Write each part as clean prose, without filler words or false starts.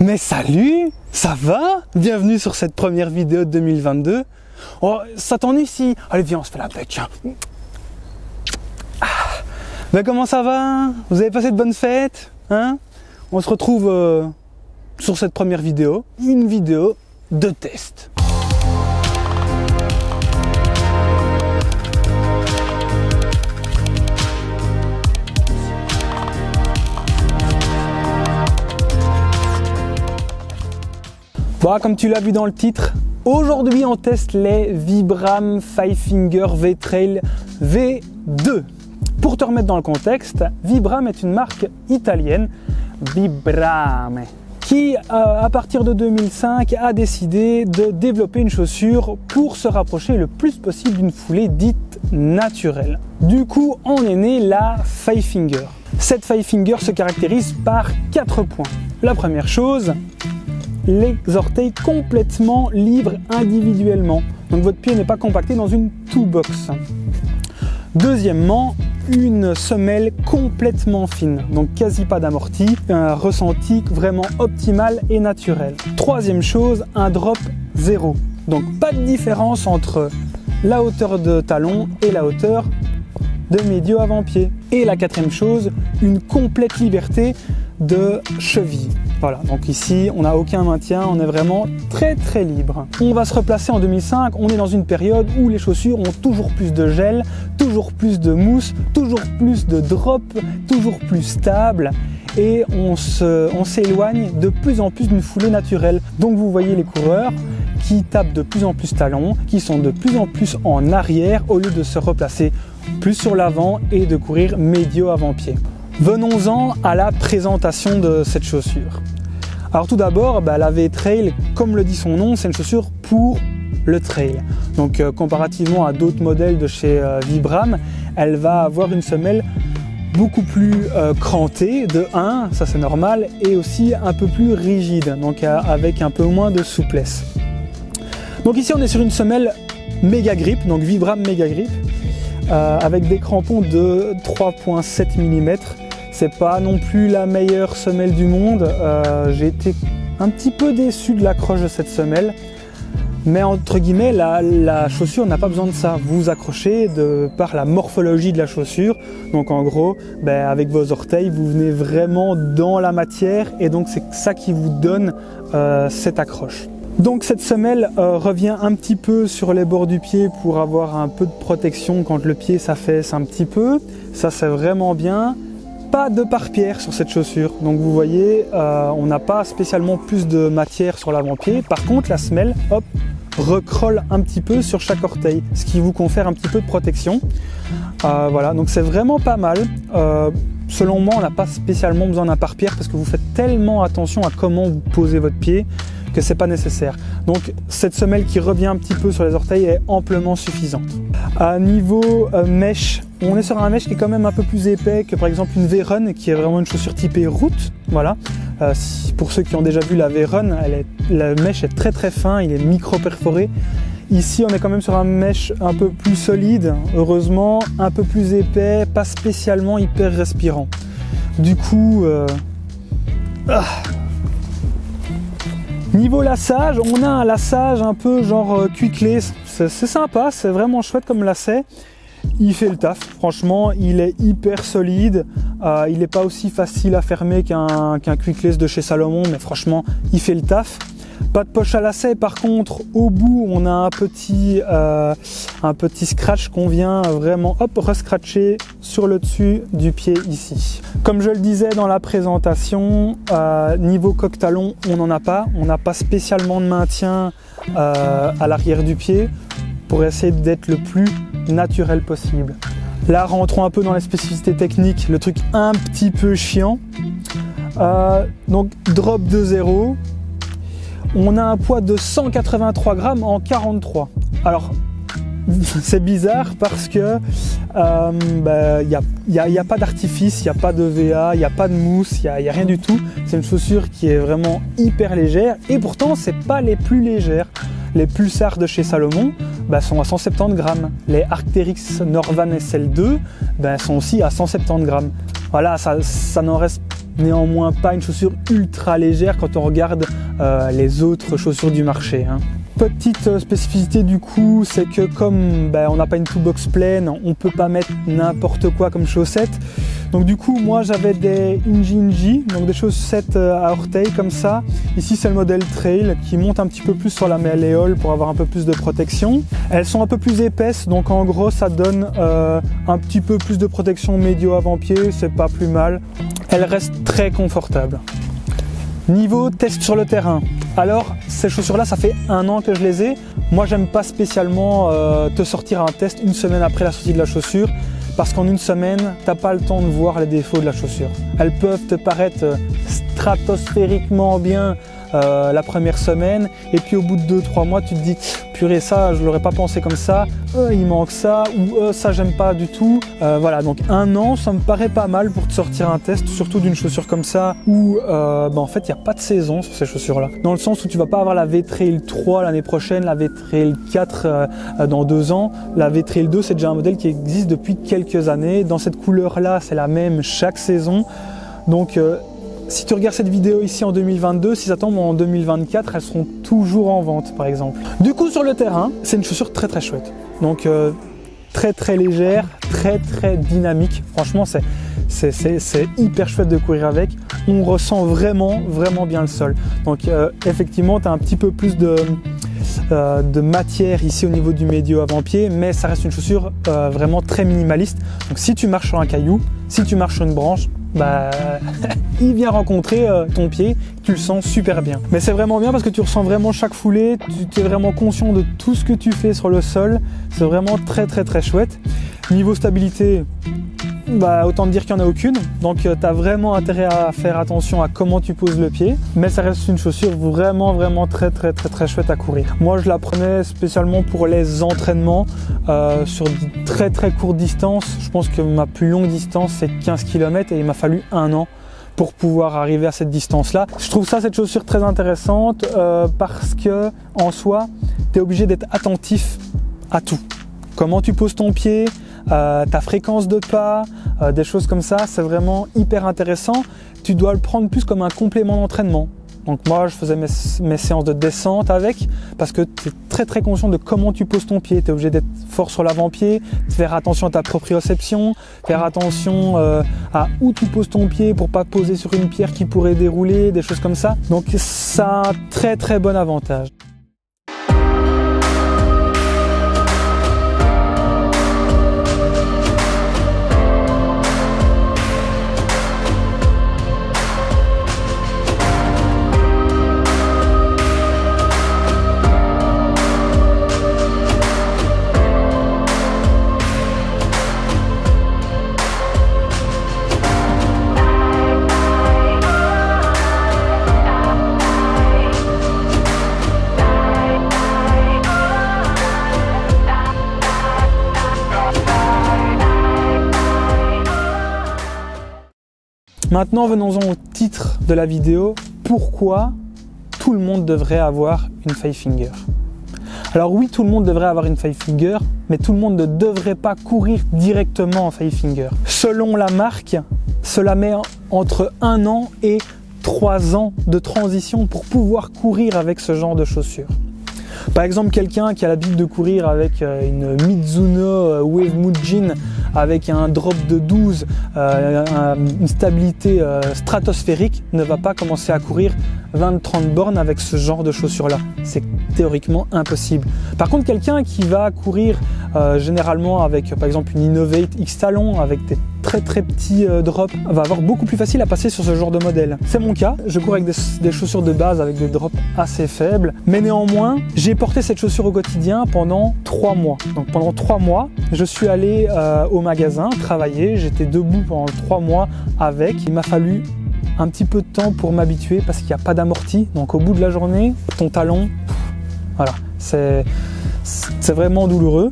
Mais salut, ça va? Bienvenue sur cette première vidéo de 2022. Oh, ça t'ennuie si... Allez viens, on se fait la bec. Ben comment ça va? Vous avez passé de bonnes fêtes? Hein? On se retrouve sur cette première vidéo, une vidéo de test. Bon, comme tu l'as vu dans le titre, aujourd'hui on teste les Vibram 5 Finger V-Trail V2. Pour te remettre dans le contexte, Vibram est une marque italienne, Vibram, qui à partir de 2005 a décidé de développer une chaussure pour se rapprocher le plus possible d'une foulée dite naturelle. Du coup, en est née la 5 Finger. Cette 5 Finger se caractérise par 4 points. La première chose, les orteils complètement libres individuellement. Donc votre pied n'est pas compacté dans une toolbox. Deuxièmement, une semelle complètement fine, donc quasi pas d'amorti, un ressenti vraiment optimal et naturel. Troisième chose, un drop zéro. Donc pas de différence entre la hauteur de talon et la hauteur de médio avant-pied. Et la quatrième chose, une complète liberté de cheville. Voilà, donc ici on n'a aucun maintien, on est vraiment très libre. On va se replacer en 2005, on est dans une période où les chaussures ont toujours plus de gel, toujours plus de mousse, toujours plus de drop, toujours plus stable et on s'éloigne de plus en plus d'une foulée naturelle. Donc vous voyez les coureurs qui tapent de plus en plus talon, qui sont de plus en plus en arrière au lieu de se replacer plus sur l'avant et de courir médio avant-pied. Venons-en à la présentation de cette chaussure. Alors tout d'abord, la V-Trail, comme le dit son nom, c'est une chaussure pour le trail. Donc comparativement à d'autres modèles de chez Vibram, elle va avoir une semelle beaucoup plus crantée, de 1, ça c'est normal, et aussi un peu plus rigide, donc avec un peu moins de souplesse. Donc ici on est sur une semelle Mega Grip, donc Vibram Mega Grip, avec des crampons de 3,7 mm. C'est pas non plus la meilleure semelle du monde. J'ai été un petit peu déçu de l'accroche de cette semelle. Mais entre guillemets, la chaussure n'a pas besoin de ça. Vous vous accrochez par la morphologie de la chaussure. Donc en gros, avec vos orteils, vous venez vraiment dans la matière. Et donc c'est ça qui vous donne cette accroche. Donc cette semelle revient un petit peu sur les bords du pied pour avoir un peu de protection quand le pied s'affaisse un petit peu. Ça c'est vraiment bien. Pas de pare-pierre sur cette chaussure, donc vous voyez on n'a pas spécialement plus de matière sur l'avant-pied. Par contre la semelle recrolle un petit peu sur chaque orteil, ce qui vous confère un petit peu de protection. Voilà, donc c'est vraiment pas mal. Selon moi on n'a pas spécialement besoin d'un pare-pierre parce que vous faites tellement attention à comment vous posez votre pied que c'est pas nécessaire. Donc cette semelle qui revient un petit peu sur les orteils est amplement suffisante. À niveau mèche, on est sur un mèche qui est quand même un peu plus épais que par exemple une V-Run qui est vraiment une chaussure typée route. Voilà. Pour ceux qui ont déjà vu la V-Run, la mèche est très fin, il est micro perforé. Ici on est quand même sur un mèche un peu plus solide, heureusement, un peu plus épais, pas spécialement hyper respirant. Du coup, niveau lassage, on a un lassage un peu genre quick lace, c'est sympa, c'est vraiment chouette comme lacet. Il fait le taf, franchement, il est hyper solide, il n'est pas aussi facile à fermer qu'un quick lace de chez Salomon, mais franchement, il fait le taf. Pas de poche à lacet, par contre, au bout, on a un petit scratch qu'on vient vraiment rescratcher sur le dessus du pied ici. Comme je le disais dans la présentation, niveau coque-talon, on n'en a pas. On n'a pas spécialement de maintien à l'arrière du pied pour essayer d'être le plus naturel possible. Là, rentrons un peu dans les spécificités techniques, le truc un petit peu chiant. Donc, drop de 0. On a un poids de 183 grammes en 43. Alors, c'est bizarre parce que y a pas d'artifice, il n'y a pas de VA, il n'y a pas de mousse, il n'y a rien du tout. C'est une chaussure qui est vraiment hyper légère et pourtant, c'est pas les plus légères. Les pulsars de chez Salomon sont à 170 grammes. Les Arc'teryx Norvan SL2 sont aussi à 170 grammes. Voilà, ça n'en reste néanmoins pas une chaussure ultra légère quand on regarde les autres chaussures du marché, hein. Petite spécificité du coup, c'est que comme on n'a pas une toolbox pleine, on ne peut pas mettre n'importe quoi comme chaussettes. Donc du coup, moi j'avais des Inji, donc des chaussettes à orteils comme ça. Ici c'est le modèle Trail qui monte un petit peu plus sur la malléole pour avoir un peu plus de protection. Elles sont un peu plus épaisses, donc en gros ça donne un petit peu plus de protection médio avant-pied, c'est pas plus mal. Elles restent très confortables. Niveau test sur le terrain, alors ces chaussures là ça fait 1 an que je les ai. Moi j'aime pas spécialement te sortir un test une semaine après la sortie de la chaussure, parce qu'en une semaine t'as pas le temps de voir les défauts de la chaussure. Elles peuvent te paraître stratosphériquement bien la première semaine, et puis au bout de 2-3 mois tu te dis purée, ça je l'aurais pas pensé comme ça, il manque ça, ou ça j'aime pas du tout. Voilà, donc 1 an ça me paraît pas mal pour te sortir un test, surtout d'une chaussure comme ça où en fait il n'y a pas de saison sur ces chaussures là, dans le sens où tu vas pas avoir la V-Trail 3 l'année prochaine, la V-Trail 4 dans 2 ans. La V-Trail 2 c'est déjà un modèle qui existe depuis quelques années, dans cette couleur là c'est la même chaque saison, donc si tu regardes cette vidéo ici en 2022, si ça tombe en 2024, elles seront toujours en vente par exemple. Du coup sur le terrain, c'est une chaussure très très chouette. Donc très légère, très dynamique. Franchement c'est hyper chouette de courir avec. On ressent vraiment bien le sol. Donc effectivement tu as un petit peu plus de matière ici au niveau du médio avant-pied, mais ça reste une chaussure vraiment très minimaliste. Donc si tu marches sur un caillou, si tu marches sur une branche, il vient rencontrer ton pied, tu le sens super bien. Mais c'est vraiment bien parce que tu ressens vraiment chaque foulée, tu es vraiment conscient de tout ce que tu fais sur le sol. C'est vraiment très chouette. Niveau stabilité, autant te dire qu'il n'y en a aucune, donc tu as vraiment intérêt à faire attention à comment tu poses le pied, mais ça reste une chaussure vraiment très chouette à courir. Moi je la prenais spécialement pour les entraînements sur de très courtes distances. Je pense que ma plus longue distance c'est 15 km et il m'a fallu 1 an pour pouvoir arriver à cette distance là. Je trouve cette chaussure très intéressante parce que en soi tu es obligé d'être attentif à tout. Comment tu poses ton pied, ta fréquence de pas, des choses comme ça, c'est vraiment hyper intéressant. Tu dois le prendre plus comme un complément d'entraînement. Donc moi je faisais mes séances de descente avec, parce que tu es très conscient de comment tu poses ton pied. Tu es obligé d'être fort sur l'avant-pied, faire attention à ta proprioception, faire attention à où tu poses ton pied pour pas poser sur une pierre qui pourrait dérouler, des choses comme ça. Donc ça a un très bon avantage. Maintenant, venons-en au titre de la vidéo. Pourquoi tout le monde devrait avoir une Five Finger? Alors oui, tout le monde devrait avoir une Five Finger, mais tout le monde ne devrait pas courir directement en Five Finger. Selon la marque, cela met entre 1 an et 3 ans de transition pour pouvoir courir avec ce genre de chaussures. Par exemple, quelqu'un qui a l'habitude de courir avec une Mizuno Wave Mood Jean avec un drop de 12, une stabilité stratosphérique, ne va pas commencer à courir 20-30 bornes avec ce genre de chaussures-là. C'est théoriquement impossible. Par contre, quelqu'un qui va courir généralement avec par exemple une Innovate X Talon avec des très petits drops, va avoir beaucoup plus facile à passer sur ce genre de modèle. C'est mon cas, je cours avec des chaussures de base avec des drops assez faibles, mais néanmoins, j'ai porté cette chaussure au quotidien pendant 3 mois. Donc pendant 3 mois, je suis allé au magasin travailler, j'étais debout pendant 3 mois avec. Il m'a fallu un petit peu de temps pour m'habituer parce qu'il n'y a pas d'amorti. Donc au bout de la journée, ton talon, voilà, c'est vraiment douloureux.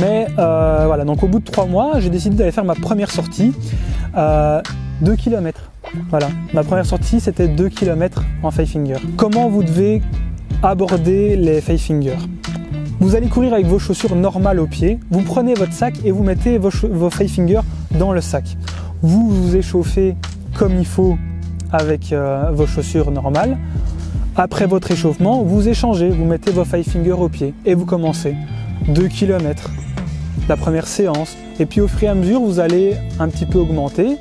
Mais voilà, donc au bout de 3 mois, j'ai décidé d'aller faire ma première sortie, 2 km. Voilà, ma première sortie, c'était 2 km en Five Finger. Comment vous devez aborder les Five Finger? Vous allez courir avec vos chaussures normales aux pieds, vous prenez votre sac et vous mettez vos Five Finger dans le sac. Vous vous échauffez comme il faut avec vos chaussures normales. Après votre échauffement, vous échangez, vous mettez vos five fingers au pied et vous commencez 2 km, la première séance. Et puis au fur et à mesure, vous allez un petit peu augmenter.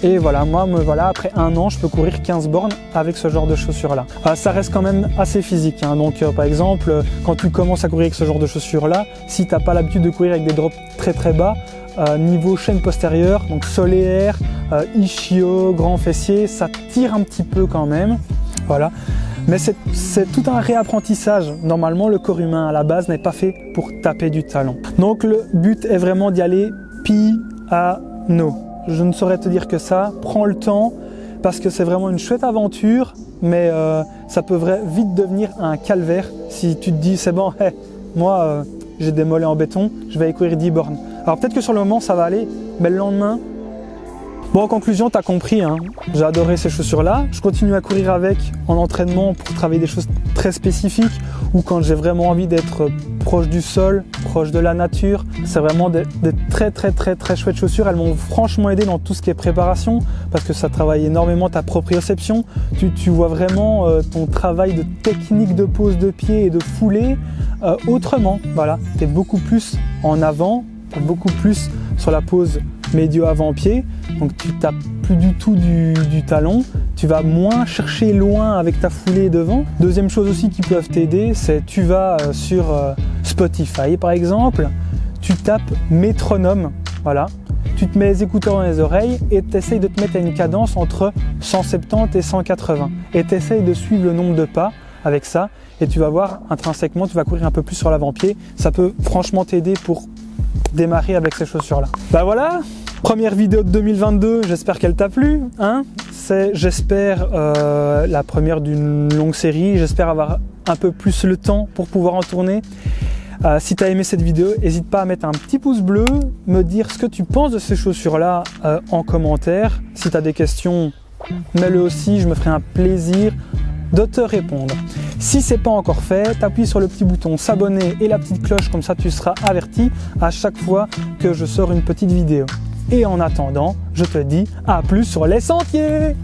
Et voilà, moi, après 1 an, je peux courir 15 bornes avec ce genre de chaussures-là. Ça reste quand même assez physique, hein. Donc par exemple, quand tu commences à courir avec ce genre de chaussures-là, si tu n'as pas l'habitude de courir avec des drops très très bas, niveau chaîne postérieure, donc solaire, ischio, grand fessier, ça tire un petit peu quand même. Voilà. Mais c'est tout un réapprentissage. Normalement, le corps humain à la base n'est pas fait pour taper du talon. Donc le but est vraiment d'y aller piano. Je ne saurais te dire que ça. Prends le temps parce que c'est vraiment une chouette aventure, mais ça peut vite devenir un calvaire si tu te dis c'est bon, hey, moi j'ai des mollets en béton, je vais aller courir 10 bornes. Alors peut-être que sur le moment ça va aller, mais le lendemain... Bon, en conclusion, tu as compris, hein, j'ai adoré ces chaussures-là. Je continue à courir avec en entraînement pour travailler des choses très spécifiques ou quand j'ai vraiment envie d'être proche du sol, proche de la nature. C'est vraiment des très chouettes chaussures. Elles m'ont franchement aidé dans tout ce qui est préparation parce que ça travaille énormément ta proprioception. Tu vois vraiment ton travail de technique de pose de pied et de foulée autrement. Voilà, tu es beaucoup plus en avant, beaucoup plus sur la pose médio avant-pied, donc tu tapes plus du tout du talon, tu vas moins chercher loin avec ta foulée devant. Deuxième chose aussi qui peuvent t'aider, c'est tu vas sur Spotify par exemple, tu tapes métronome, voilà, tu te mets les écouteurs dans les oreilles et tu essayes de te mettre à une cadence entre 170 et 180 et tu essayes de suivre le nombre de pas avec ça et tu vas voir intrinsèquement, tu vas courir un peu plus sur l'avant-pied, ça peut franchement t'aider pour démarrer avec ces chaussures-là. Bah voilà, première vidéo de 2022, j'espère qu'elle t'a plu, hein. C'est, j'espère, la première d'une longue série. J'espère avoir un peu plus le temps pour pouvoir en tourner. Si tu as aimé cette vidéo, n'hésite pas à mettre un petit pouce bleu, me dire ce que tu penses de ces chaussures-là en commentaire. Si tu as des questions, mets-le aussi, je me ferai un plaisir de te répondre. Si ce n'est pas encore fait, t'appuies sur le petit bouton s'abonner et la petite cloche, comme ça tu seras averti à chaque fois que je sors une petite vidéo. Et en attendant, je te dis à plus sur les sentiers!